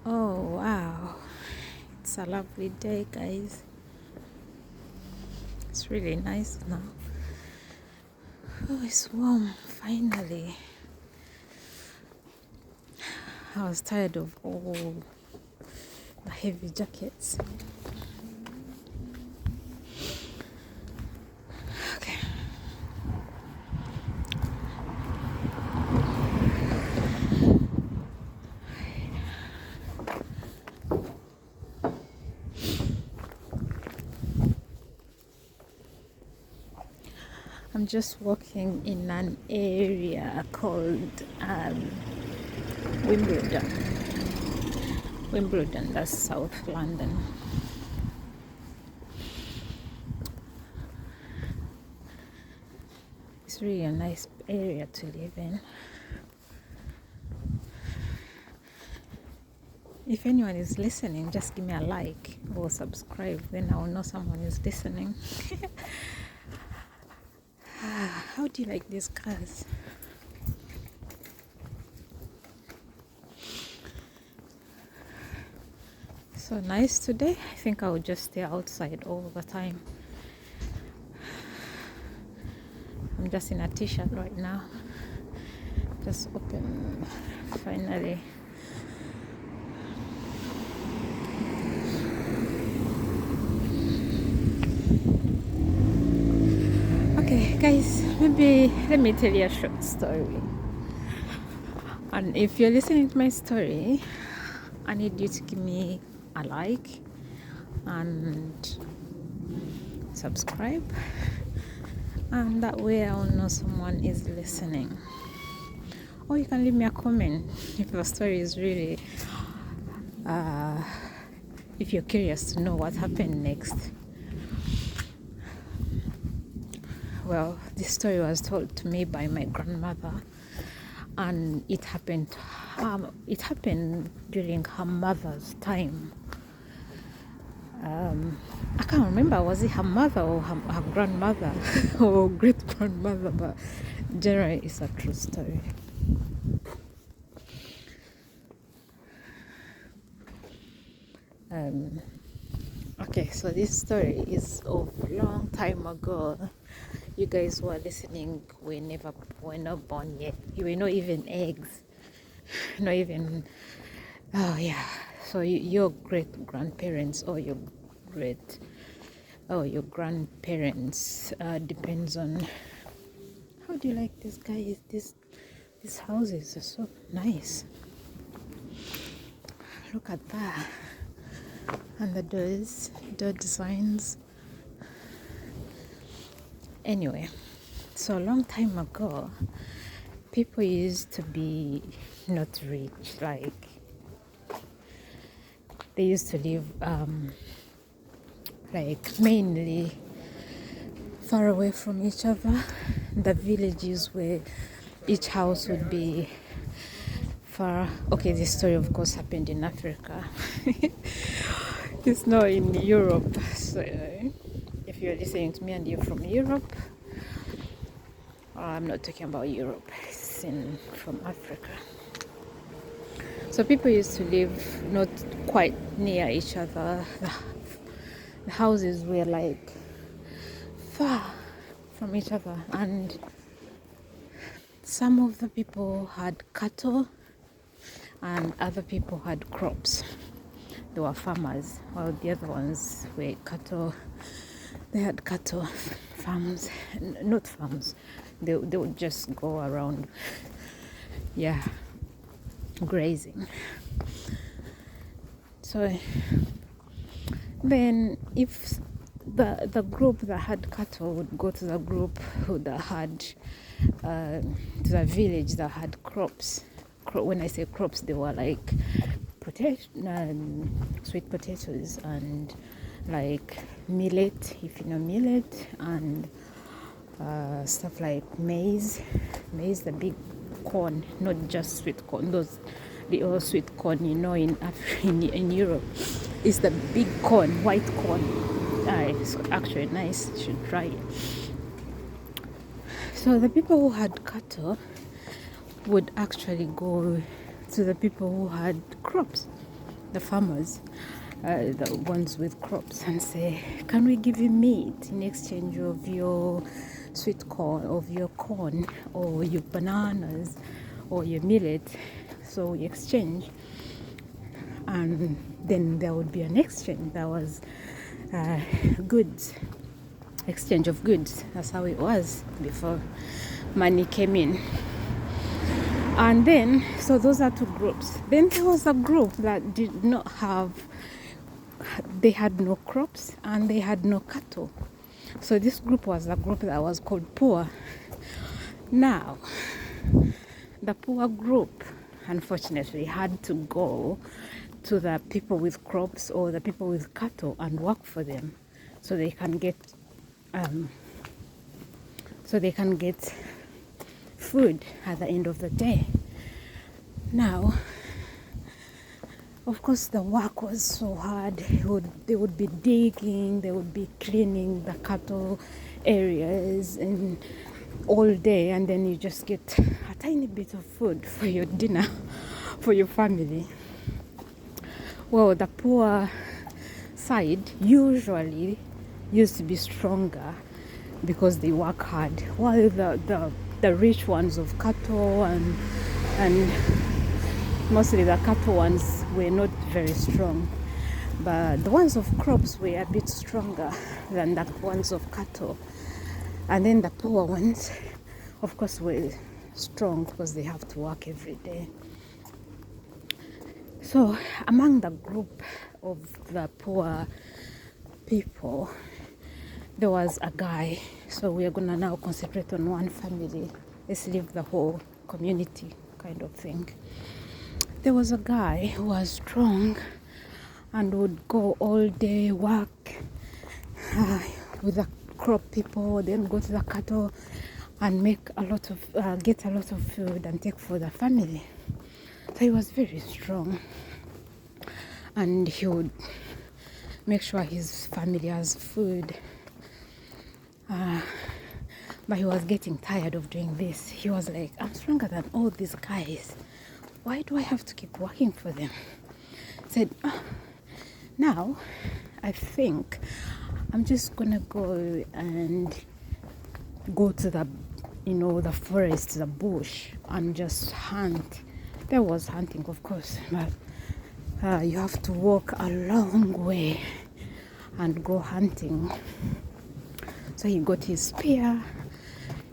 Oh wow, it's a lovely day, guys. It's really nice now. Oh, it's warm, finally. I was tired of all the heavy jackets. Okay. I'm just walking in an area called Wimbledon. Wimbledon, that's South London. It's really a nice area to live in. If anyone is listening, just give me a like or subscribe, then I'll know someone is listening. How do you like these cars? So nice today. I think I will just stay outside all the time. I'm just in a t-shirt right now. Just open finally. Okay guys, maybe let me tell you a short story. And if you're listening to my story, I need you to give me a like and subscribe, and that way I'll know someone is listening. Or you can leave me a comment if the story is really if you're curious to know what happened next. Well, this story was told to me by my grandmother, and it happened during her mother's time. I can't remember, was it her mother or her grandmother or great grandmother, but generally it's a true story. Okay, so this story is of a long time ago. You guys who are listening were not born yet. You were not even eggs. Not even, oh yeah. So your great grandparents or your grandparents, depends on, how do you like this guy? These houses are so nice. Look at that. And the door designs. Anyway, so a long time ago, people used to be not rich. Like, they used to live like mainly far away from each other. The villages where each house would be far. Okay, this story of course happened in Africa. It's not in Europe. So if you're listening to me and you're from Europe, I'm not talking about Europe, it's from Africa. So people used to live not quite near each other. The houses were like far from each other, and some of the people had cattle and other people had crops. They were farmers, while the other ones were cattle. They had cattle farms, not farms. They would just go around, grazing. So then, if the group that had cattle would go to the group that had to the village that had crops. When I say crops, they were like sweet potatoes and like millet, if you know millet, and stuff like maize, the big corn, not just sweet corn. Those the all sweet corn, in Europe, is the big corn, white corn. It's actually nice. You should try it. So the people who had cattle would actually go to the people who had crops. the farmers, the ones with crops, and say, can we give you meat in exchange of your sweet corn, of your corn, or your bananas, or your millet? So we exchange, and then there would be an exchange. That was goods, exchange of goods. That's how it was before money came in. And then, so those are two groups. Then there was a group that did not have, they had no crops and they had no cattle. So this group was a group that was called poor. Now, the poor group, unfortunately, had to go to the people with crops or the people with cattle and work for them, so they can get food at the end of the day. Now, of course, the work was so hard. They would be digging, they would be cleaning the cattle areas and all day, and then you just get a tiny bit of food for your dinner, for your family. Well, the poor side usually used to be stronger because they work hard, while the rich ones of cattle and mostly the cattle ones were not very strong, but the ones of crops were a bit stronger than the ones of cattle. And then the poor ones, of course, were strong because they have to work every day. So among the group of the poor people, there was a guy. So we are going to now concentrate on one family. Let's leave the whole community kind of thing. There was a guy who was strong and would go all day work with the crop people, then go to the cattle and make a lot of get a lot of food and take for the family. So he was very strong, and he would make sure his family has food. But he was getting tired of doing this. He was like, I'm stronger than all these guys. Why do I have to keep working for them? He said, now I think I'm just gonna go and go to the forest, the bush, and just hunt. There was hunting, of course, but you have to walk a long way and go hunting. So he got his spear,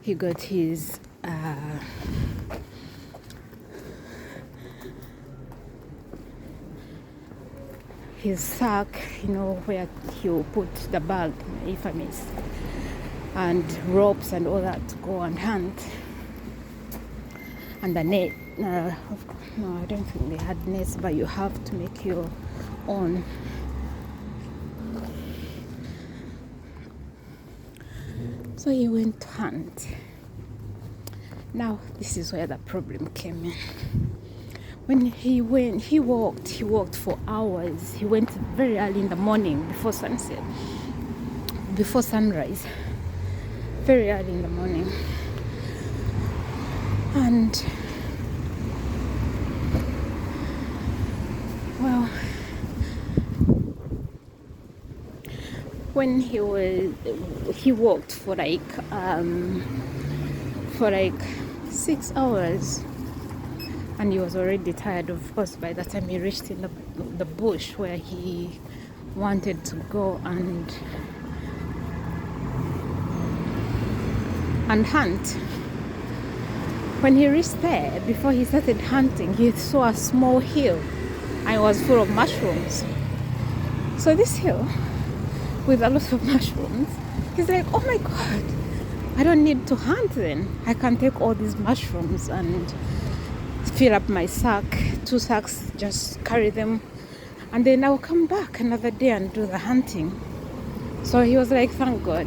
he got his sack, where he'll put the bag, if I miss, and ropes and all that to go and hunt. And the net, no, I don't think they had nets, but you have to make your own. So he went to hunt. Now, this is where the problem came in. When he walked for hours. He went very early in the morning, before sunset, before sunrise, very early in the morning. And, well, when he walked for like 6 hours, and he was already tired. Of course, by the time he reached in the bush where he wanted to go and hunt. When he reached there, before he started hunting, he saw a small hill, and it was full of mushrooms. So this hill with a lot of mushrooms, he's like, oh my God, I don't need to hunt then. I can take all these mushrooms and fill up my sack, 2 sacks, just carry them, and then I'll come back another day and do the hunting. So he was like, thank God,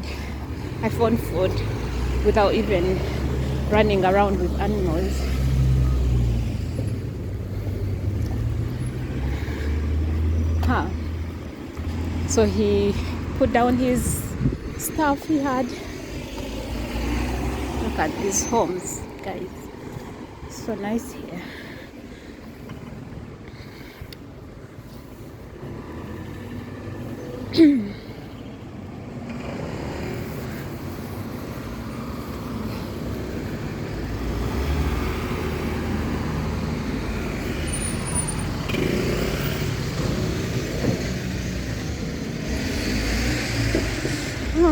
I found food without even running around with animals. So he put down his stuff he had. Look at these homes, guys. So nice here. Oh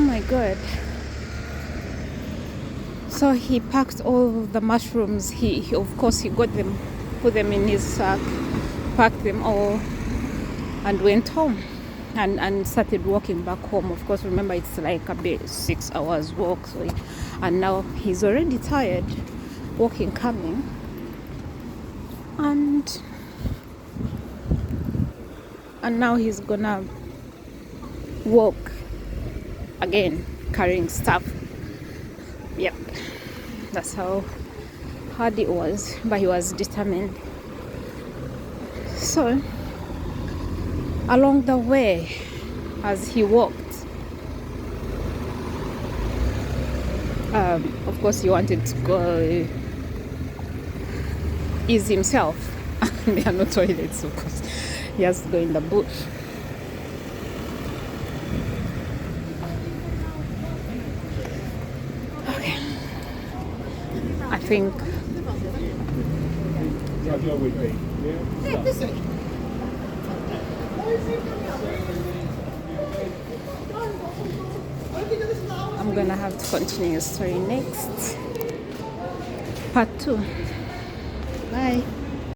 my god. So he packed all the mushrooms. He of course he got them, put them in his sack, packed them all, and went home, and started walking back home. Of course, remember it's like a bit 6 hours walk. So and now he's already tired, walking, coming, and now he's gonna walk again, carrying stuff. Yep, that's how hard it was, but he was determined. So along the way, as he walked, of course he wanted to go ease himself. There are no toilets, of course. He has to go in the bush. Okay, I think I'm gonna have to continue the story next, part 2. Bye.